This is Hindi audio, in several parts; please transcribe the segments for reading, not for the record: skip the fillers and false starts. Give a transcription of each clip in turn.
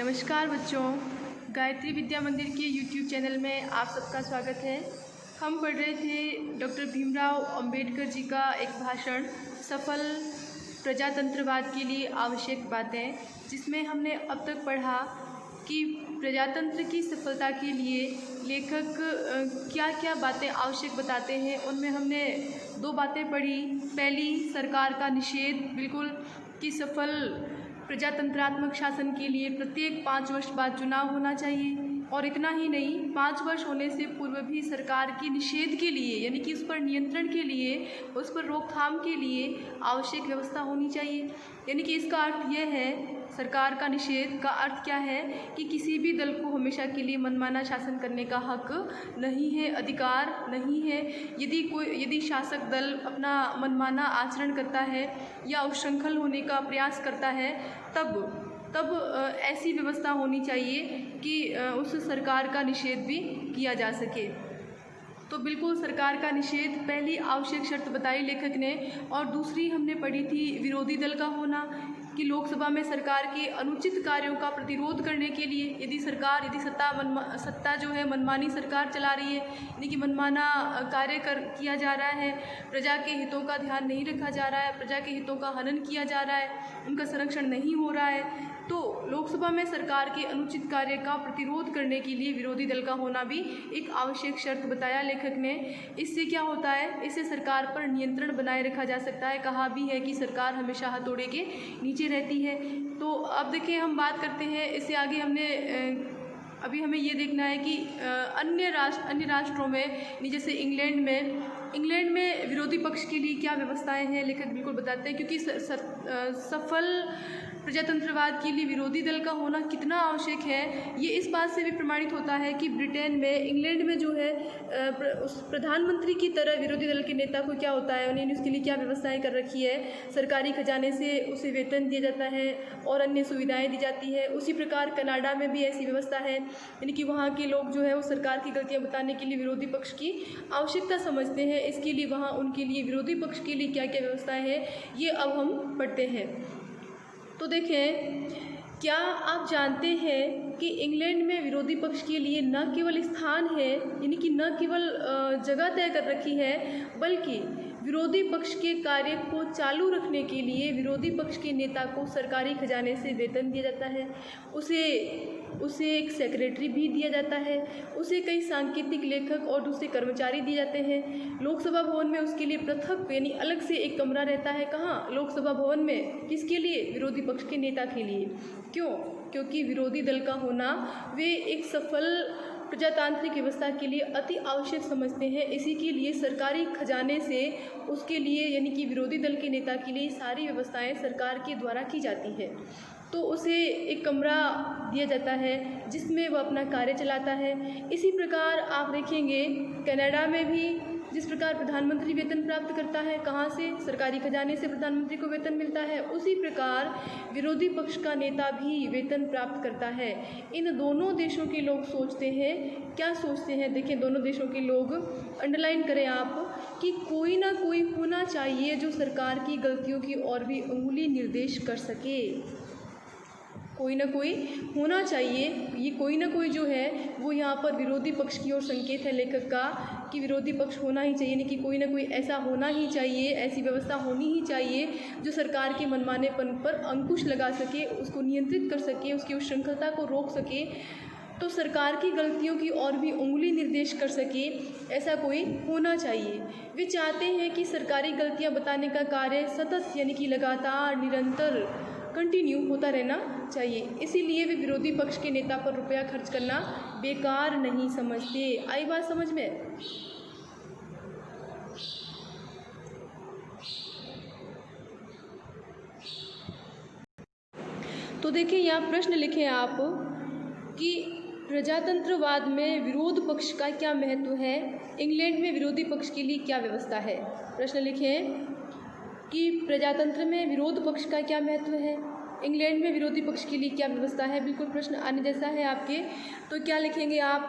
नमस्कार बच्चों, गायत्री विद्या मंदिर के YouTube चैनल में आप सबका स्वागत है। हम पढ़ रहे थे डॉक्टर भीमराव अंबेडकर जी का एक भाषण सफल प्रजातंत्रवाद के लिए आवश्यक बातें, जिसमें हमने अब तक पढ़ा कि प्रजातंत्र की सफलता के लिए लेखक क्या क्या बातें आवश्यक बताते हैं। उनमें हमने दो बातें पढ़ी। पहली, सरकार का निषेध, बिल्कुल कि सफल प्रजातंत्रात्मक शासन के लिए प्रत्येक 5 वर्ष बाद चुनाव होना चाहिए, और इतना ही नहीं, 5 वर्ष होने से पूर्व भी सरकार के निषेध के लिए, यानी कि उस पर नियंत्रण के लिए, उस पर रोकथाम के लिए आवश्यक व्यवस्था होनी चाहिए। यानी कि इसका अर्थ यह है, सरकार का निषेध का अर्थ क्या है कि किसी भी दल को हमेशा के लिए मनमाना शासन करने का हक नहीं है, अधिकार नहीं है। यदि शासक दल अपना मनमाना आचरण करता है या उच्छृंखल होने का प्रयास करता है, तब ऐसी व्यवस्था होनी चाहिए कि उस सरकार का निषेध भी किया जा सके। तो बिल्कुल सरकार का निषेध पहली आवश्यक शर्त बताई लेखक ने। और दूसरी हमने पढ़ी थी विरोधी दल का होना, कि लोकसभा में सरकार के अनुचित कार्यों का प्रतिरोध करने के लिए यदि सत्ता जो है मनमानी सरकार चला रही है, यानी कि मनमाना कार्य किया जा रहा है, प्रजा के हितों का ध्यान नहीं रखा जा रहा है, प्रजा के हितों का हनन किया जा रहा है, उनका संरक्षण नहीं हो रहा है, तो लोकसभा में सरकार के अनुचित कार्य का प्रतिरोध करने के लिए विरोधी दल का होना भी एक आवश्यक शर्त बताया लेखक ने। इससे क्या होता है, इससे सरकार पर नियंत्रण बनाए रखा जा सकता है। कहा भी है कि सरकार हमेशा हथौड़े के नीचे रहती है। तो अब देखिए, हम बात करते हैं इससे आगे। अभी हमें ये देखना है कि अन्य राष्ट्रों में, जैसे इंग्लैंड में विरोधी पक्ष के लिए क्या व्यवस्थाएं हैं, लेखक बिल्कुल बताते हैं। क्योंकि सफल प्रजातंत्रवाद के लिए विरोधी दल का होना कितना आवश्यक है, ये इस बात से भी प्रमाणित होता है कि इंग्लैंड में जो है उस प्रधानमंत्री की तरह विरोधी दल के नेता को क्या होता है, उन्हें उसके लिए क्या व्यवस्थाएं कर रखी है। सरकारी खजाने से उसे वेतन दिया जाता है और अन्य सुविधाएं दी जाती है। उसी प्रकार कनाडा में भी ऐसी व्यवस्था है, यानी कि वहाँ के लोग जो है वो सरकार की गलतियाँ बताने के लिए विरोधी पक्ष की आवश्यकता समझते हैं। इसके लिए वहाँ उनके लिए विरोधी पक्ष के लिए क्या क्या व्यवस्थाएँ हैं, ये अब हम पढ़ते हैं। तो देखें, क्या आप जानते हैं कि इंग्लैंड में विरोधी पक्ष के लिए न केवल स्थान है, यानी कि न केवल जगह तय कर रखी है, बल्कि विरोधी पक्ष के कार्य को चालू रखने के लिए विरोधी पक्ष के नेता को सरकारी खजाने से वेतन दिया जाता है। उसे एक सेक्रेटरी भी दिया जाता है, उसे कई सांकेतिक लेखक और दूसरे कर्मचारी दिए जाते हैं। लोकसभा भवन में उसके लिए पृथक, यानी अलग से एक कमरा रहता है। कहाँ? लोकसभा भवन में। किसके लिए? विरोधी पक्ष के नेता के लिए। क्यों? क्योंकि विरोधी दल का होना वे एक सफल प्रजातांत्रिक व्यवस्था के लिए अति आवश्यक समझते हैं। इसी के लिए सरकारी खजाने से उसके लिए, यानी कि विरोधी दल के नेता के लिए सारी व्यवस्थाएं सरकार के द्वारा की जाती है। तो उसे एक कमरा दिया जाता है जिसमें वह अपना कार्य चलाता है। इसी प्रकार आप देखेंगे कनाडा में भी जिस प्रकार प्रधानमंत्री वेतन प्राप्त करता है, कहाँ से? सरकारी खजाने से प्रधानमंत्री को वेतन मिलता है। उसी प्रकार विरोधी पक्ष का नेता भी वेतन प्राप्त करता है। इन दोनों देशों के लोग सोचते हैं, क्या सोचते हैं? देखिए, दोनों देशों के लोग, अंडरलाइन करें आप, कि कोई ना कोई होना चाहिए जो सरकार की गलतियों की ओर भी उंगली निर्देश कर सके। कोई ना कोई होना चाहिए। ये कोई ना कोई जो है वो यहाँ पर विरोधी पक्ष की ओर संकेत है लेखक का, कि विरोधी पक्ष होना ही चाहिए, नहीं कि कोई ना कोई ऐसा होना ही चाहिए, ऐसी व्यवस्था होनी ही चाहिए जो सरकार के मनमानेपन पर अंकुश लगा सके, उसको नियंत्रित कर सके, उसकी उच्छृंखलता को रोक सके, तो सरकार की गलतियों की ओर भी उंगली निर्देश कर सके, ऐसा कोई होना चाहिए। वे चाहते हैं कि सरकारी गलतियाँ बताने का कार्य सतत, यानी कि लगातार, निरंतर, कंटिन्यू होता रहना चाहिए। इसीलिए वे विरोधी पक्ष के नेता पर रुपया खर्च करना बेकार नहीं समझते। आई बात समझ में? तो देखिए, यहाँ प्रश्न लिखें आप कि प्रजातंत्रवाद में विरोध पक्ष का क्या महत्व है, इंग्लैंड में विरोधी पक्ष के लिए क्या व्यवस्था है। प्रश्न लिखें कि प्रजातंत्र में विरोध पक्ष का क्या महत्व है, इंग्लैंड में विरोधी पक्ष के लिए क्या व्यवस्था है। बिल्कुल प्रश्न आने जैसा है आपके। तो क्या लिखेंगे आप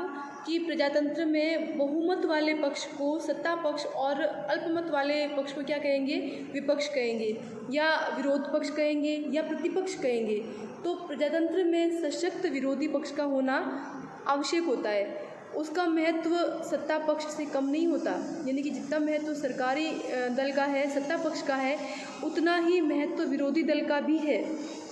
कि प्रजातंत्र में बहुमत वाले पक्ष को सत्ता पक्ष और अल्पमत वाले पक्ष को क्या कहेंगे? विपक्ष कहेंगे, या विरोध पक्ष कहेंगे, या प्रतिपक्ष कहेंगे। तो प्रजातंत्र में सशक्त विरोधी पक्ष का होना आवश्यक होता है। उसका महत्व सत्ता पक्ष से कम नहीं होता, यानी कि जितना महत्व सरकारी दल का है, सत्ता पक्ष का है, उतना ही महत्व विरोधी दल का भी है।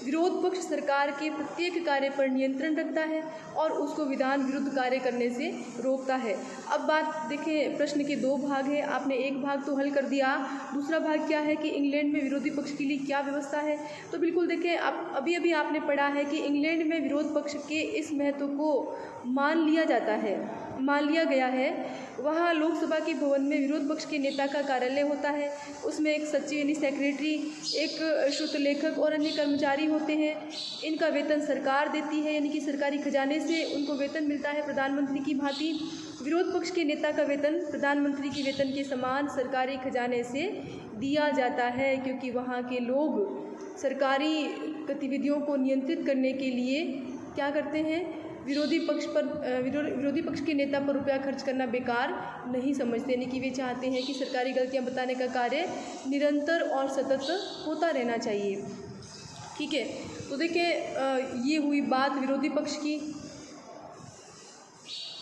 विरोध पक्ष सरकार के प्रत्येक कार्य पर नियंत्रण रखता है और उसको विधान विरुद्ध कार्य करने से रोकता है। अब बात देखें, प्रश्न के दो भाग हैं, आपने एक भाग तो हल कर दिया, दूसरा भाग क्या है कि इंग्लैंड में विरोधी पक्ष के लिए क्या व्यवस्था है। तो बिल्कुल देखें, आप अभी आपने पढ़ा है कि इंग्लैंड में विरोध पक्ष के इस महत्व को मान लिया गया है। वहाँ लोकसभा के भवन में विरोध पक्ष के नेता का कार्यालय होता है, उसमें एक सचिव यानी सेक्रेटरी, एक श्रुत लेखक और अन्य कर्मचारी होते हैं। इनका वेतन सरकार देती है, यानी कि सरकारी खजाने से उनको वेतन मिलता है प्रधानमंत्री की भांति। विरोध पक्ष के नेता का वेतन प्रधानमंत्री के वेतन के समान सरकारी खजाने से दिया जाता है, क्योंकि वहाँ के लोग सरकारी गतिविधियों को नियंत्रित करने के लिए क्या करते हैं, विरोधी पक्ष के नेता पर रुपया खर्च करना बेकार नहीं समझते, यानी कि वे चाहते हैं कि सरकारी गलतियां बताने का कार्य निरंतर और सतत होता रहना चाहिए। ठीक है, तो देखिए ये हुई बात विरोधी पक्ष की।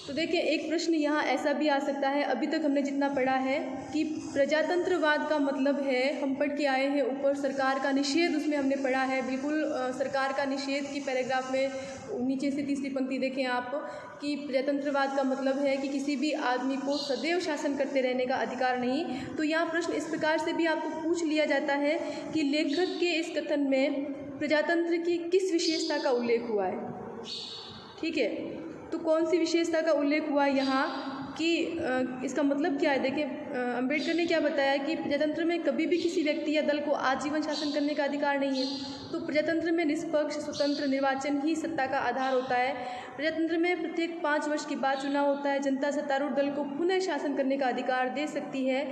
तो देखिए एक प्रश्न यहाँ ऐसा भी आ सकता है, अभी तक हमने जितना पढ़ा है कि प्रजातंत्रवाद का मतलब है, हम पढ़ के आए हैं ऊपर सरकार का निषेध, उसमें हमने पढ़ा है बिल्कुल सरकार का निषेध की पैराग्राफ में नीचे से तीसरी पंक्ति देखें आप कि प्रजातंत्रवाद का मतलब है कि किसी भी आदमी को सदैव शासन करते रहने का अधिकार नहीं। तो यहाँ प्रश्न इस प्रकार से भी आपको पूछ लिया जाता है कि लेखक के इस कथन में प्रजातंत्र की किस विशेषता का उल्लेख हुआ है। ठीक है, तो कौन सी विशेषता का उल्लेख हुआ यहाँ कि इसका मतलब क्या है। देखिए अंबेडकर ने क्या बताया कि प्रजातंत्र में कभी भी किसी व्यक्ति या दल को आजीवन शासन करने का अधिकार नहीं है। तो प्रजातंत्र में निष्पक्ष स्वतंत्र निर्वाचन ही सत्ता का आधार होता है। प्रजातंत्र में प्रत्येक 5 वर्ष के बाद चुनाव होता है। जनता सत्तारूढ़ दल को पुनः शासन करने का अधिकार दे सकती है,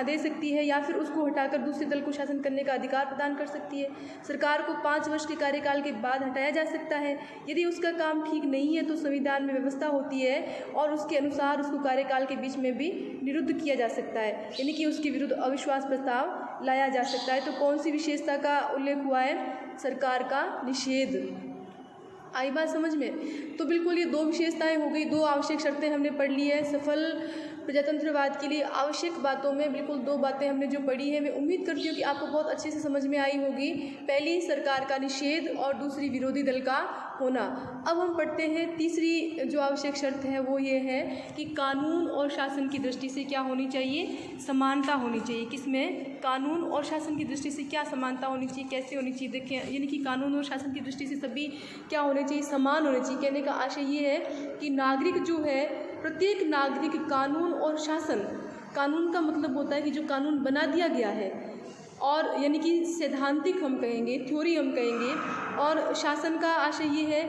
दे सकती है या फिर उसको हटाकर दूसरे दल को शासन करने का अधिकार प्रदान कर सकती है। सरकार को 5 वर्ष के कार्यकाल के बाद हटाया जा सकता है। यदि उसका काम ठीक नहीं है तो संविधान में व्यवस्था होती है और उसके अनुसार उसको कार्यकाल के बीच में भी निरुद्ध किया जा सकता है, यानी कि उसके विरुद्ध अविश्वास प्रस्ताव लाया जा सकता है। तो कौन सी विशेषता का उल्लेख हुआ है, सरकार का निषेध। आई बात समझ में। तो बिल्कुल ये 2 विशेषताएं हो गई, 2 आवश्यक शर्तें हमने पढ़ ली है। सफल प्रजातंत्रवाद के लिए आवश्यक बातों में बिल्कुल 2 बातें हमने जो पढ़ी है, मैं उम्मीद करती हूँ कि आपको बहुत अच्छे से समझ में आई होगी। पहली सरकार का निषेध और दूसरी विरोधी दल का होना। अब हम पढ़ते हैं तीसरी जो आवश्यक शर्त है वो ये है कि कानून और शासन की दृष्टि से क्या होनी चाहिए, समानता होनी चाहिए। किसमें, कानून और शासन की दृष्टि से क्या समानता होनी चाहिए, कैसे होनी चाहिए। देखें यानी कि कानून और शासन की दृष्टि से सभी क्या होने चाहिए, समान होने चाहिए। कहने का आशय ये है कि नागरिक जो है, प्रत्येक नागरिक कानून और शासन, कानून का मतलब होता है कि जो कानून बना दिया गया है, और यानी कि सैद्धांतिक हम कहेंगे, थ्योरी हम कहेंगे, और शासन का आशय ये है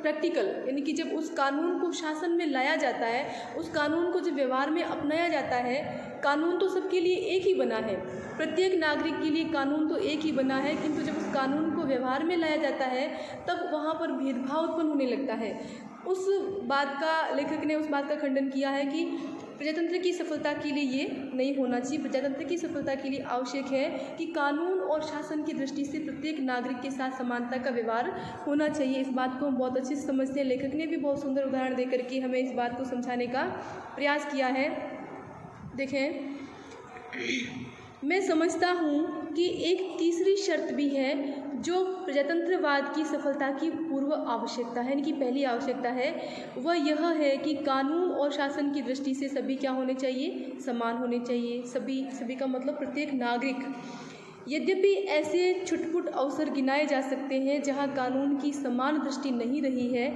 प्रैक्टिकल, यानी कि जब उस कानून को शासन में लाया जाता है, उस कानून को जब व्यवहार में अपनाया जाता है। कानून तो सबके लिए एक ही बना है, प्रत्येक नागरिक के लिए कानून तो एक ही बना है, किंतु जब उस कानून को व्यवहार में लाया जाता है तब वहाँ पर भेदभाव उत्पन्न होने लगता है। उस बात का लेखक ने उस बात का खंडन किया है कि प्रजातंत्र की सफलता के लिए ये नहीं होना चाहिए। प्रजातंत्र की सफलता के लिए आवश्यक है कि कानून और शासन की दृष्टि से प्रत्येक नागरिक के साथ समानता का व्यवहार होना चाहिए। इस बात को हम बहुत अच्छे से समझते हैं। लेखक ने भी बहुत सुंदर उदाहरण देकर के हमें इस बात को समझाने का प्रयास किया है। देखें, मैं समझता हूँ कि एक तीसरी शर्त भी है जो प्रजातंत्रवाद की सफलता की पूर्व आवश्यकता है, यानी कि पहली आवश्यकता है, वह यह है कि कानून और शासन की दृष्टि से सभी क्या होने चाहिए, समान होने चाहिए। सभी का मतलब प्रत्येक नागरिक। यद्यपि ऐसे छुटपुट अवसर गिनाए जा सकते हैं जहां कानून की समान दृष्टि नहीं रही है,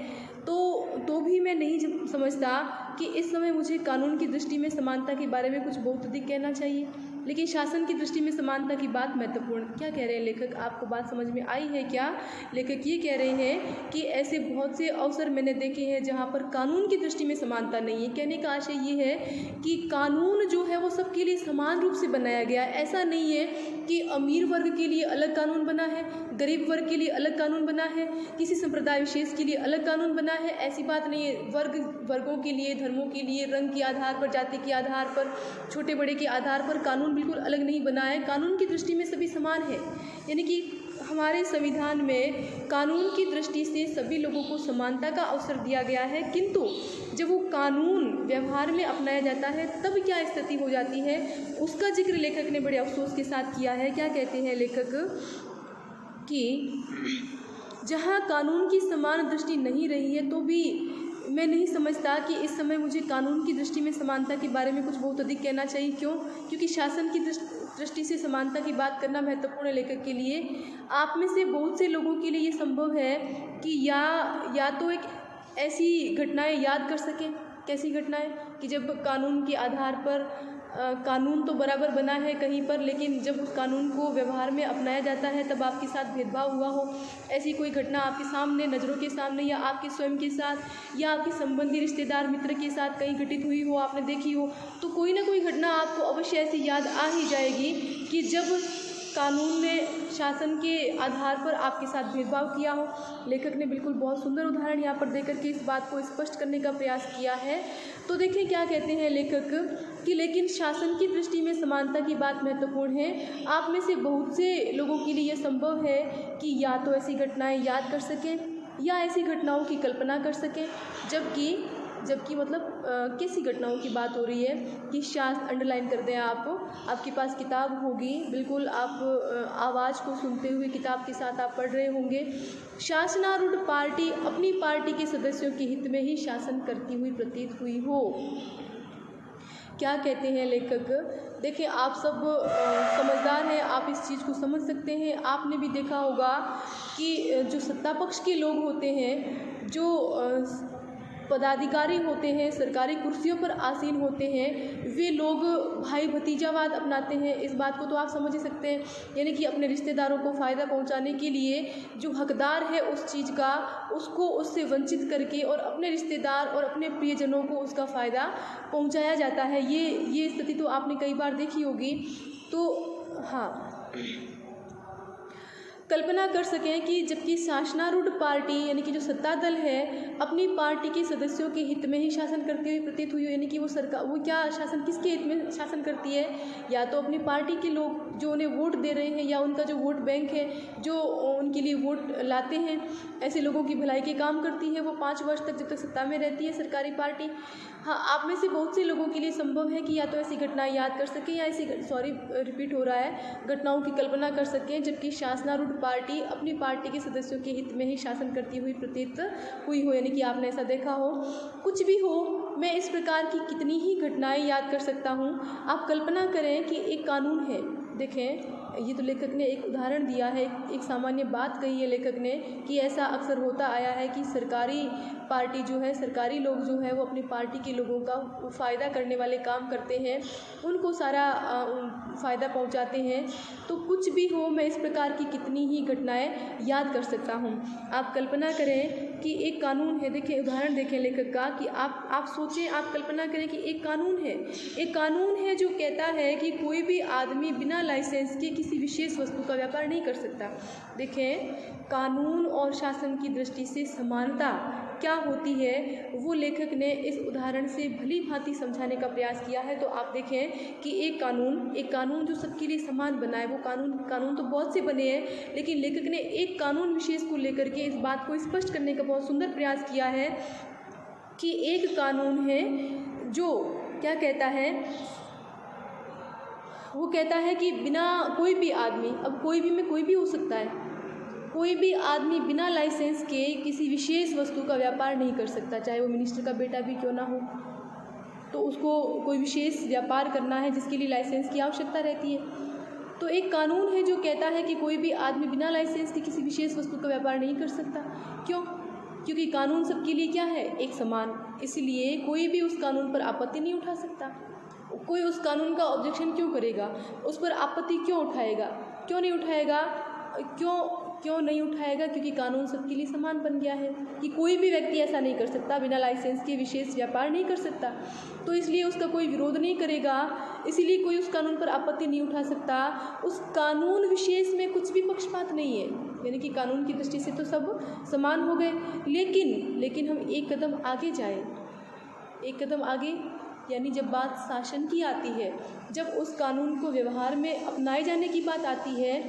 तो भी मैं नहीं समझता कि इस समय मुझे कानून की दृष्टि में समानता के बारे में कुछ बहुत अधिक कहना चाहिए, लेकिन शासन की दृष्टि में समानता की बात महत्वपूर्ण। क्या कह रहे हैं लेखक, आपको बात समझ में आई है क्या। लेखक ये कह रहे हैं कि ऐसे बहुत से अवसर मैंने देखे हैं जहाँ पर कानून की दृष्टि में समानता नहीं है। कहने का आशय ये है कि कानून जो है वो सबके लिए समान रूप से बनाया गया है। ऐसा नहीं है कि अमीर वर्ग के लिए अलग कानून बना है, गरीब वर्ग के लिए अलग कानून बना है, किसी संप्रदाय विशेष के लिए अलग कानून बना है, ऐसी बात नहीं है। वर्गों के लिए, धर्मों के लिए, रंग के आधार पर, जाति के आधार पर, छोटे बड़े के आधार पर कानून बिल्कुल अलग नहीं बना है। कानून की दृष्टि में सभी समान है, यानी कि हमारे संविधान में कानून की दृष्टि से सभी लोगों को समानता का अवसर दिया गया है, किंतु जब वो कानून व्यवहार में अपनाया जाता है तब क्या स्थिति हो जाती है, उसका जिक्र लेखक ने बड़े अफसोस के साथ किया है। क्या कहते हैं लेखक कि जहाँ कानून की समान दृष्टि नहीं रही है तो भी मैं नहीं समझता कि इस समय मुझे कानून की दृष्टि में समानता के बारे में कुछ बहुत अधिक कहना चाहिए। क्यों? क्योंकि शासन की दृष्टि से समानता की बात करना महत्वपूर्ण है लेखक के लिए। आप में से बहुत से लोगों के लिए ये संभव है कि या तो एक ऐसी घटनाएं याद कर सकें। कैसी घटनाएं? कि जब कानून के आधार पर कानून तो बराबर बना है कहीं पर, लेकिन जब उस कानून को व्यवहार में अपनाया जाता है तब आपके साथ भेदभाव हुआ हो। ऐसी कोई घटना आपके सामने, नज़रों के सामने, या आपके स्वयं के साथ या आपके संबंधी रिश्तेदार मित्र के साथ कहीं घटित हुई हो, आपने देखी हो, तो कोई ना कोई घटना आपको अवश्य ऐसी याद आ ही जाएगी कि जब कानून ने शासन के आधार पर आपके साथ भेदभाव किया हो। लेखक ने बिल्कुल बहुत सुंदर उदाहरण यहाँ पर देकर के इस बात को स्पष्ट करने का प्रयास किया है। तो देखिए क्या कहते हैं लेखक कि लेकिन शासन की दृष्टि में समानता की बात महत्वपूर्ण है। आप में से बहुत से लोगों के लिए यह संभव है कि या तो ऐसी घटनाएं याद कर सकें या ऐसी घटनाओं की कल्पना कर सकें, जबकि मतलब कैसी घटनाओं की बात हो रही है कि अंडरलाइन कर दें आपके पास किताब होगी, बिल्कुल आप आवाज़ को सुनते हुए किताब के साथ आप पढ़ रहे होंगे। शासनारूढ़ पार्टी अपनी पार्टी के सदस्यों के हित में ही शासन करती हुई प्रतीत हुई हो। क्या कहते हैं लेखक? देखिए आप सब समझदार हैं, आप इस चीज़ को समझ सकते हैं। आपने भी देखा होगा कि जो सत्ता पक्ष के लोग होते हैं, जो पदाधिकारी होते हैं, सरकारी कुर्सियों पर आसीन होते हैं, वे लोग भाई भतीजावाद अपनाते हैं। इस बात को तो आप समझ ही सकते हैं, यानी कि अपने रिश्तेदारों को फ़ायदा पहुंचाने के लिए जो हकदार है उस चीज़ का, उसको उससे वंचित करके और अपने रिश्तेदार और अपने प्रियजनों को उसका फ़ायदा पहुंचाया जाता है। ये स्थिति तो आपने कई बार देखी होगी। तो हाँ, कल्पना कर सकें कि जबकि शासनारूढ़ पार्टी यानी कि जो सत्ता दल है अपनी पार्टी के सदस्यों के हित में ही शासन करते हुए प्रतीत हुई हो, यानी कि वो क्या शासन किसके हित में शासन करती है? या तो अपनी पार्टी के लोग जो उन्हें वोट दे रहे हैं, या उनका जो वोट बैंक है जो उनके लिए वोट लाते हैं, ऐसे लोगों की भलाई के काम करती है वो 5 वर्ष तक जब तक सत्ता में रहती है सरकारी पार्टी। हाँ, आप में से बहुत से लोगों के लिए संभव है कि या तो ऐसी घटनाएं याद कर सकें या रिपीट हो रहा है, घटनाओं की कल्पना कर सकें, जबकि शासनारूढ़ पार्टी अपनी पार्टी के सदस्यों के हित में ही शासन करती हुई प्रतीत हुई हो, यानी कि आपने ऐसा देखा हो। कुछ भी हो, मैं इस प्रकार की कितनी ही घटनाएं याद कर सकता हूँ। आप कल्पना करें कि एक कानून है, देखें ये तो लेखक ने एक उदाहरण दिया है, एक सामान्य बात कही है लेखक ने कि ऐसा अक्सर होता आया है कि सरकारी पार्टी जो है, सरकारी लोग जो है वो अपनी पार्टी के लोगों का फ़ायदा करने वाले काम करते हैं, उनको सारा फ़ायदा पहुंचाते हैं। तो कुछ भी हो, मैं इस प्रकार की कितनी ही घटनाएं याद कर सकता हूं। आप कल्पना करें कि एक कानून है, देखिए उदाहरण देखें लेखक का कि आप सोचें, आप कल्पना करें कि एक कानून है जो कहता है कि कोई भी आदमी बिना लाइसेंस के किसी विशेष वस्तु का व्यापार नहीं कर सकता। देखें, कानून और शासन की दृष्टि से समानता क्या होती है वो लेखक ने इस उदाहरण से भली भांति समझाने का प्रयास किया है। तो आप देखें कि एक कानून जो सबके लिए समान बना है, वो कानून तो बहुत से बने हैं, लेकिन लेखक ने एक कानून विशेष को लेकर के इस बात को स्पष्ट करने का बहुत सुंदर प्रयास किया है कि एक कानून है जो क्या कहता है, वो कहता है कि बिना कोई भी आदमी, अब कोई भी में कोई भी हो सकता है, कोई भी आदमी बिना लाइसेंस के किसी विशेष वस्तु का व्यापार नहीं कर सकता, चाहे वो मिनिस्टर का बेटा भी क्यों ना हो। तो उसको कोई विशेष व्यापार करना है जिसके लिए लाइसेंस की आवश्यकता रहती है। तो एक कानून है जो कहता है कि कोई भी आदमी बिना लाइसेंस के किसी विशेष वस्तु का व्यापार नहीं कर सकता। क्यों? क्योंकि कानून सबके लिए क्या है, एक समान, इसलिए कोई भी उस कानून पर आपत्ति नहीं उठा सकता। कोई उस कानून का ऑब्जेक्शन क्यों करेगा, उस पर आपत्ति क्यों उठाएगा? क्यों नहीं उठाएगा? क्यों नहीं उठाएगा? क्योंकि कानून सबके लिए समान बन गया है कि कोई भी व्यक्ति ऐसा नहीं कर सकता, बिना लाइसेंस के विशेष व्यापार नहीं कर सकता। तो इसलिए उसका कोई विरोध नहीं करेगा, इसीलिए कोई उस कानून पर आपत्ति नहीं उठा सकता। उस कानून विशेष में कुछ भी पक्षपात नहीं है, यानी कि कानून की दृष्टि से तो सब समान हो गए। लेकिन हम एक कदम आगे जाए, एक कदम आगे यानी जब बात शासन की आती है, जब उस कानून को व्यवहार में अपनाए जाने की बात आती है,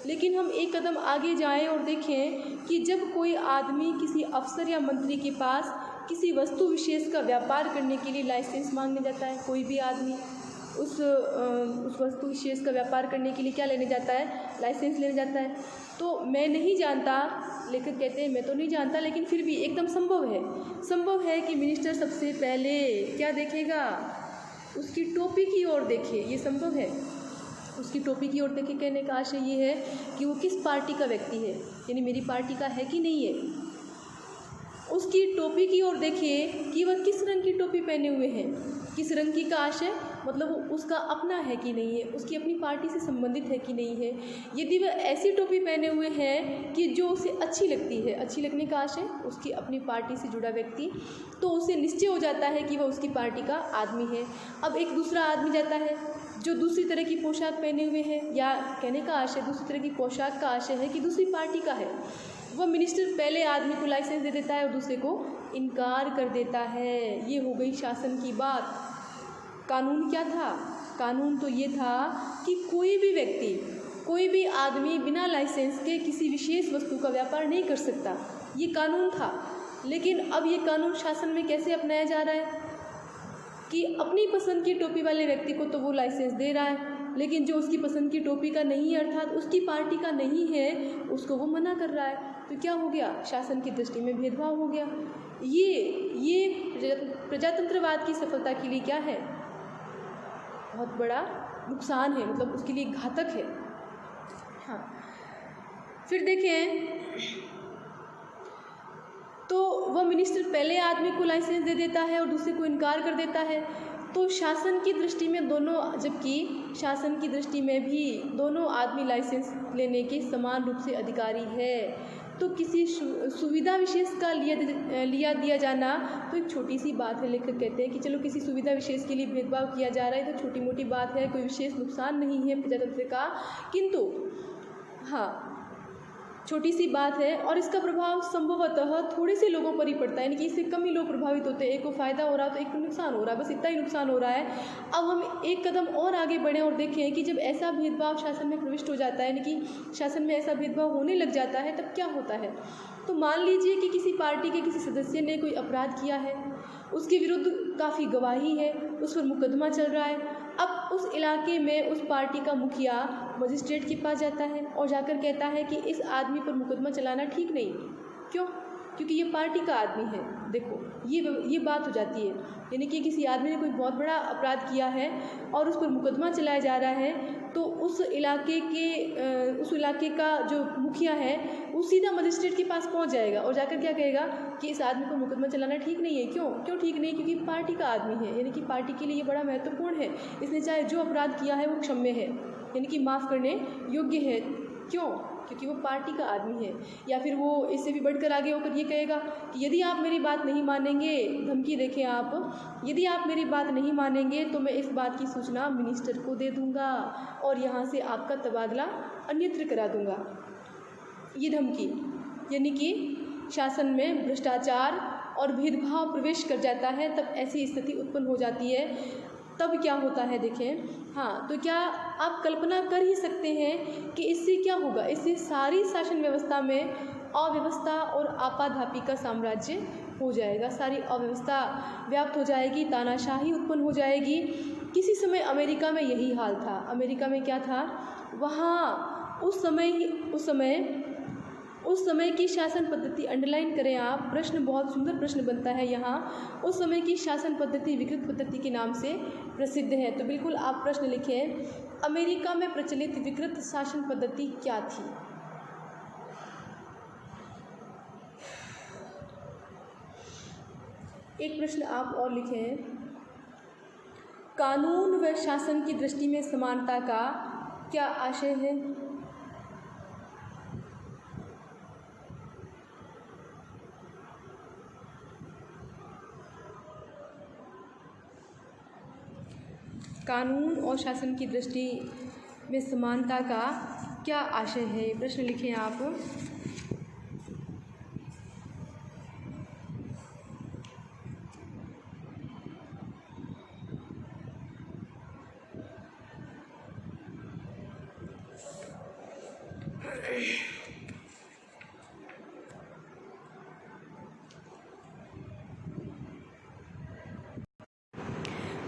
लेकिन हम एक कदम आगे जाएं और देखें कि जब कोई आदमी किसी अफसर या मंत्री के पास किसी वस्तु विशेष का व्यापार करने के लिए लाइसेंस मांगने जाता है, कोई भी आदमी उस वस्तु विशेष का व्यापार करने के लिए क्या लेने जाता है, लाइसेंस लेने जाता है। तो मैं नहीं जानता, लेखक कहते हैं मैं तो नहीं जानता, लेकिन फिर भी एकदम संभव है कि मिनिस्टर सबसे पहले क्या देखेगा, उसकी टोपी की ओर देखे। ये संभव है, उसकी टोपी की ओर देखे। कहने का आशय ये है कि वो किस पार्टी का व्यक्ति है, यानी मेरी पार्टी का है कि नहीं है। उसकी टोपी की ओर देखे कि वह किस रंग की टोपी पहने हुए हैं। किस रंग की का आशय मतलब वो उसका अपना है कि नहीं है, उसकी अपनी पार्टी से संबंधित है कि नहीं है। यदि वह ऐसी टोपी पहने हुए हैं कि जो उसे अच्छी लगती है, अच्छी लगने का आशय उसकी अपनी पार्टी से जुड़ा व्यक्ति, तो उसे निश्चय हो जाता है कि वह उसकी पार्टी का आदमी है। अब एक दूसरा आदमी जाता है जो दूसरी तरह की पोशाक पहने हुए है, या कहने का आशय दूसरी तरह की पोशाक का आशय है कि दूसरी पार्टी का है। वह मिनिस्टर पहले आदमी को लाइसेंस दे देता है और दूसरे को इनकार कर देता है। ये हो गई शासन की बात। कानून क्या था? कानून तो ये था कि कोई भी व्यक्ति, कोई भी आदमी बिना लाइसेंस के किसी विशेष वस्तु का व्यापार नहीं कर सकता। ये कानून था। लेकिन अब ये कानून शासन में कैसे अपनाया जा रहा है कि अपनी पसंद की टोपी वाले व्यक्ति को तो वो लाइसेंस दे रहा है, लेकिन जो उसकी पसंद की टोपी का नहीं है, अर्थात उसकी पार्टी का नहीं है, उसको वो मना कर रहा है। तो क्या हो गया? शासन की दृष्टि में भेदभाव हो गया। ये प्रजातंत्रवाद की सफलता के लिए क्या है? बहुत बड़ा नुकसान है, मतलब उसके लिए घातक है। हाँ, फिर देखें तो वह मिनिस्टर पहले आदमी को लाइसेंस दे देता है और दूसरे को इनकार कर देता है। तो शासन की दृष्टि में दोनों, जबकि शासन की दृष्टि में भी दोनों आदमी लाइसेंस लेने के समान रूप से अधिकारी है, तो किसी सुविधा विशेष का लिया दिया जाना तो एक छोटी सी बात है। लेखक कहते हैं कि चलो किसी सुविधा विशेष के लिए भेदभाव किया जा रहा है तो छोटी मोटी बात है, कोई विशेष नुकसान नहीं है प्रजातंत्र का, किंतु हाँ छोटी सी बात है और इसका प्रभाव संभवतः थोड़े से लोगों पर ही पड़ता है, यानी कि इससे कम ही लोग प्रभावित होते हैं। एक को फ़ायदा हो रहा है तो एक को नुकसान हो रहा है, बस इतना ही नुकसान हो रहा है। अब हम एक कदम और आगे बढ़ें और देखें कि जब ऐसा भेदभाव शासन में प्रविष्ट हो जाता है, यानी कि शासन में ऐसा भेदभाव होने लग जाता है, तब क्या होता है। तो मान लीजिए कि किसी पार्टी के किसी सदस्य ने कोई अपराध किया है, उसके विरुद्ध काफ़ी गवाही है, उस पर मुकदमा चल रहा है। अब उस इलाके में उस पार्टी का मुखिया मजिस्ट्रेट के पास जाता है और जाकर कहता है कि इस आदमी पर मुकदमा चलाना ठीक नहीं। क्यों? क्योंकि ये पार्टी का आदमी है। देखो ये बात हो जाती है, यानी कि किसी आदमी ने कोई बहुत बड़ा अपराध किया है और उस पर मुकदमा चलाया जा रहा है, तो उस इलाके का जो मुखिया है वो सीधा मजिस्ट्रेट के पास पहुंच जाएगा और जाकर क्या कहेगा कि इस आदमी को मुकदमा चलाना ठीक नहीं है। क्यों ठीक नहीं? क्योंकि पार्टी का आदमी है, यानी कि पार्टी के लिए ये बड़ा महत्वपूर्ण है। इसने चाहे जो अपराध किया है वो क्षम्य है, यानी कि माफ़ करने योग्य है। क्यों? क्योंकि वो पार्टी का आदमी है। या फिर वो इससे भी बढ़कर आगे होकर ये कहेगा कि यदि आप मेरी बात नहीं मानेंगे, धमकी देखें आप, यदि आप मेरी बात नहीं मानेंगे तो मैं इस बात की सूचना मिनिस्टर को दे दूंगा और यहाँ से आपका तबादला अन्यत्र करा दूंगा। ये धमकी, यानी कि शासन में भ्रष्टाचार और भेदभाव प्रवेश कर जाता है, तब ऐसी स्थिति उत्पन्न हो जाती है। तब क्या होता है देखें, हाँ, तो क्या आप कल्पना कर ही सकते हैं कि इससे क्या होगा? इससे सारी शासन व्यवस्था में अव्यवस्था और आपाधापी का साम्राज्य हो जाएगा। सारी अव्यवस्था व्याप्त हो जाएगी, तानाशाही उत्पन्न हो जाएगी। किसी समय अमेरिका में यही हाल था। अमेरिका में क्या था? वहाँ उस समय की शासन पद्धति, अंडरलाइन करें आप, प्रश्न बहुत सुंदर प्रश्न बनता है यहाँ। उस समय की शासन पद्धति विकृत पद्धति के नाम से प्रसिद्ध है। तो बिल्कुल आप प्रश्न लिखें, अमेरिका में प्रचलित विकृत शासन पद्धति क्या थी? एक प्रश्न आप और लिखें, कानून व शासन की दृष्टि में समानता का क्या आशय है? कानून और शासन की दृष्टि में समानता का क्या आशय है? प्रश्न लिखें आप।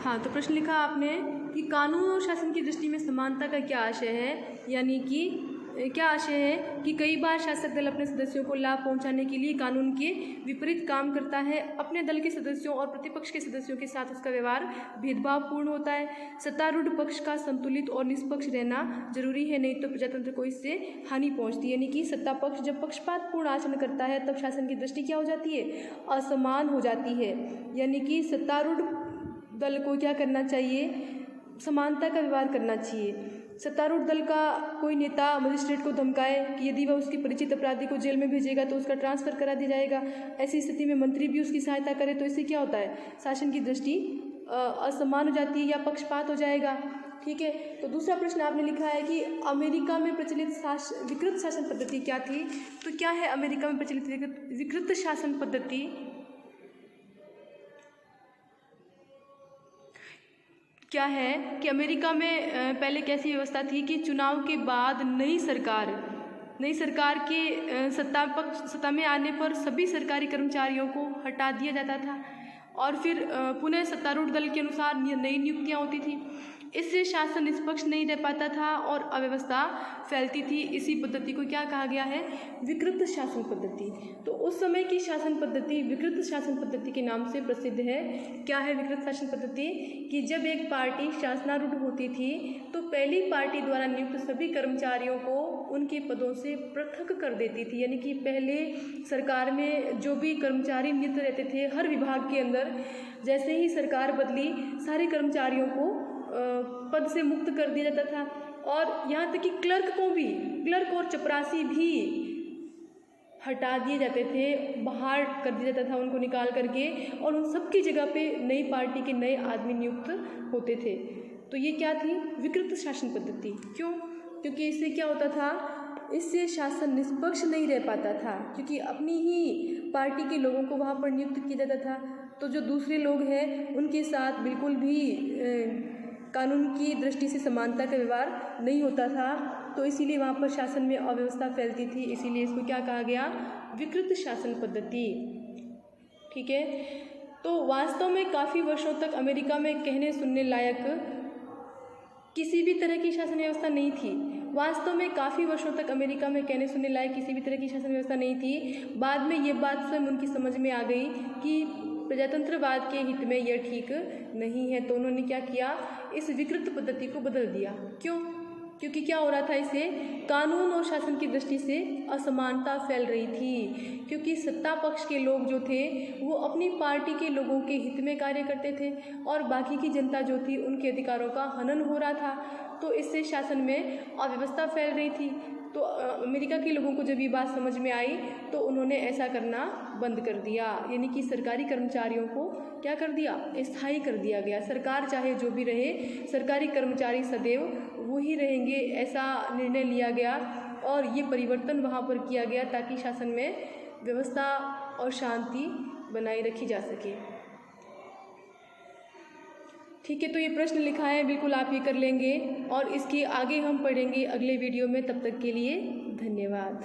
हाँ, तो प्रश्न लिखा आपने कि कानून और शासन की दृष्टि में समानता का क्या आशय है, यानी कि क्या आशय है कि कई बार शासक दल अपने सदस्यों को लाभ पहुंचाने के लिए कानून के विपरीत काम करता है। अपने दल के सदस्यों और प्रतिपक्ष के सदस्यों के साथ उसका व्यवहार भेदभावपूर्ण होता है। सत्तारूढ़ पक्ष का संतुलित और निष्पक्ष रहना जरूरी है, नहीं तो प्रजातंत्र को इससे हानि पहुंचती है। यानी कि सत्ता पक्ष जब पक्षपातपूर्ण आचरण करता है तब शासन की दृष्टि क्या हो जाती है, असमान हो जाती है। यानी कि सत्तारूढ़ दल को क्या करना चाहिए, समानता का व्यवहार करना चाहिए। सत्तारूढ़ दल का कोई नेता मजिस्ट्रेट को धमकाए कि यदि वह उसकी परिचित अपराधी को जेल में भेजेगा तो उसका ट्रांसफ़र करा दिया जाएगा, ऐसी स्थिति में मंत्री भी उसकी सहायता करे तो इससे क्या होता है, शासन की दृष्टि असमान हो जाती है या पक्षपात हो जाएगा। ठीक है, तो दूसरा प्रश्न आपने लिखा है कि अमेरिका में प्रचलित विकृत शासन पद्धति क्या थी। तो क्या है अमेरिका में प्रचलित विकृत शासन पद्धति? क्या है कि अमेरिका में पहले कैसी व्यवस्था थी कि चुनाव के बाद नई सरकार के सत्ता में आने पर सभी सरकारी कर्मचारियों को हटा दिया जाता था और फिर पुनः सत्तारूढ़ दल के अनुसार नई नियुक्तियां होती थी। इससे शासन निष्पक्ष नहीं रह पाता था और अव्यवस्था फैलती थी। इसी पद्धति को क्या कहा गया है, विकृत शासन पद्धति। तो उस समय की शासन पद्धति विकृत शासन पद्धति के नाम से प्रसिद्ध है। क्या है विकृत शासन पद्धति? कि जब एक पार्टी शासनारूढ़ होती थी तो पहली पार्टी द्वारा नियुक्त सभी कर्मचारियों को उनके पदों से पृथक कर देती थी। यानी कि पहले सरकार में जो भी कर्मचारी नियुक्त रहते थे हर विभाग के अंदर, जैसे ही सरकार बदली सारे कर्मचारियों को पद से मुक्त कर दिया जाता था और यहाँ तक कि क्लर्क और चपरासी भी हटा दिए जाते थे, बाहर कर दिया जाता था उनको निकाल करके, और उन सबकी जगह पे नई पार्टी के नए आदमी नियुक्त होते थे। तो ये क्या थी, विकृत शासन पद्धति। क्यों? क्योंकि इससे क्या होता था, इससे शासन निष्पक्ष नहीं रह पाता था, क्योंकि अपनी ही पार्टी के लोगों को वहाँ पर नियुक्त किया जाता था, तो जो दूसरे लोग हैं उनके साथ बिल्कुल भी कानून की दृष्टि से समानता का व्यवहार नहीं होता था। तो इसीलिए वहाँ पर शासन में अव्यवस्था फैलती थी। इसीलिए इसको क्या कहा गया, विकृत शासन पद्धति। ठीक है, तो वास्तव में काफ़ी वर्षों तक अमेरिका में कहने सुनने लायक किसी भी तरह की शासन व्यवस्था नहीं थी। वास्तव में काफ़ी वर्षों तक अमेरिका में कहने सुनने लायक किसी भी तरह की शासन व्यवस्था नहीं थी। बाद में ये बात स्वयं उनकी समझ में आ गई कि प्रजातंत्रवाद के हित में यह ठीक नहीं है, तो उन्होंने क्या किया, इस विकृत पद्धति को बदल दिया। क्यों? क्योंकि क्या हो रहा था, इससे कानून और शासन की दृष्टि से असमानता फैल रही थी। क्योंकि सत्ता पक्ष के लोग जो थे वो अपनी पार्टी के लोगों के हित में कार्य करते थे और बाकी की जनता जो थी उनके अधिकारों का हनन हो रहा था। तो इससे शासन में अव्यवस्था फैल रही थी। तो अमेरिका के लोगों को जब ये बात समझ में आई तो उन्होंने ऐसा करना बंद कर दिया, यानी कि सरकारी कर्मचारियों को क्या कर दिया, स्थायी कर दिया गया। सरकार चाहे जो भी रहे, सरकारी कर्मचारी सदैव वो ही रहेंगे, ऐसा निर्णय लिया गया और ये परिवर्तन वहाँ पर किया गया ताकि शासन में व्यवस्था और शांति बनाए रखी जा सके। ठीक है, तो ये प्रश्न लिखा है, बिल्कुल आप ये कर लेंगे और इसके आगे हम पढ़ेंगे अगले वीडियो में। तब तक के लिए धन्यवाद।